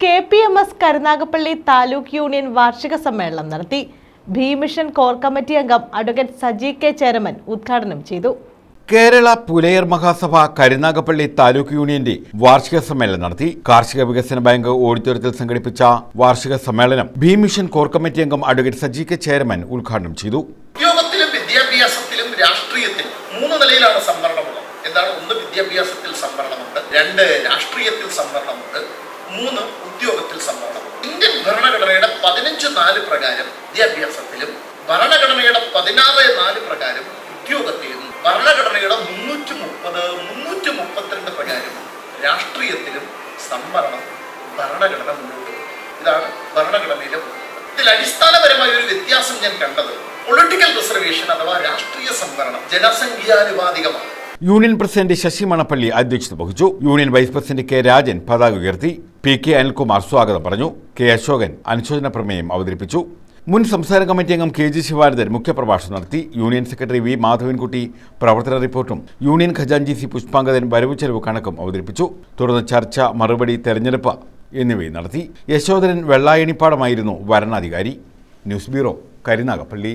KPMS Karunagappally taluk union വാർഷിക സമ്മേളനം നടത്തി. ഭീമിഷൻ കോർ കമ്മിറ്റി അംഗം അഡ്വക്കേറ്റ് സജി കെ ചേരമൻ ഉദ്ഘാടനം ചെയ്തു. കേരള പുലയർ മഹാസഭ കരുനാഗപ്പള്ളി താലൂക്ക് യൂണിയന്റെ വാർഷിക സമ്മേളനം നടത്തി. കാർഷിക വികസന ബാങ്ക് ഓഡിറ്റോറിയത്തിൽ സംഘടിപ്പിച്ച വാർഷിക സമ്മേളനം ഭീമിഷൻ കോർ കമ്മിറ്റി അംഗം അഡ്വക്കേറ്റ് സജി കെ ചേരമൻ ഉദ്ഘാടനം ചെയ്തു. ഉദ്യോഗത്തിലും വിദ്യാഭ്യാസത്തിലും രാഷ്ട്രീയത്തിലും 3 നിലയിലാണ് സംവരണമുള്ളത്. എന്താണ്? 1 വിദ്യാഭ്യാസത്തിൽ സംവരണമുണ്ട്, 2 രാഷ്ട്രീയത്തിൽ സംവരണമുണ്ട്, 3 ഉദ്യോഗത്തിൽ സംവരണമുണ്ട്. ഇന്ത്യൻ ഭരണഘടനയുടെ 15(4) പ്രകാരം വിദ്യാഭ്യാസത്തിലും, ഭരണഘടനയുടെ 16(4) പ്രകാരം ഉദ്യോഗത്തിലും, ഭരണഘടനയുടെ 330, 332 പ്രകാരം രാഷ്ട്രീയത്തിലും സംവരണം ഭരണഘടന മുന്നോട്ട്. ഇതാണ് ഭരണഘടനയിലെ. ഇതിൽ അടിസ്ഥാനപരമായ ഒരു വ്യത്യാസം ഞാൻ കണ്ടത് പൊളിറ്റിക്കൽ റിസർവേഷൻ അഥവാ രാഷ്ട്രീയ സംവരണം ജനസംഖ്യാനുപാതികമാണ്. യൂണിയൻ പ്രസിഡന്റ് ശശി മണപ്പള്ളി അധ്യക്ഷത വഹിച്ചു. Union vice president K Rajan പതാക ഉയർത്തി. PK അനിൽകുമാർ സ്വാഗതം പറഞ്ഞു. K അശോകൻ അനുശോചന പ്രമേയം അവതരിപ്പിച്ചു. മുൻ സംസ്ഥാന കമ്മിറ്റി അംഗം KG ശിവാനന്ദൻ മുഖ്യപ്രഭാഷണം നടത്തി. യൂണിയൻ സെക്രട്ടറി V മാധവൻകുട്ടി പ്രവർത്തന റിപ്പോർട്ടും യൂണിയൻ ഖജാൻജി C പുഷ്പാങ്കദൻ വരവ് ചെലവ് കണക്കും അവതരിപ്പിച്ചു. തുടർന്ന് ചർച്ച, മറുപടി, തെരഞ്ഞെടുപ്പ് എന്നിവയും നടത്തി. യശോധരൻ വെള്ളായണിപ്പാടമായിരുന്നു വരണാധികാരി. News bureau, Karunagappally.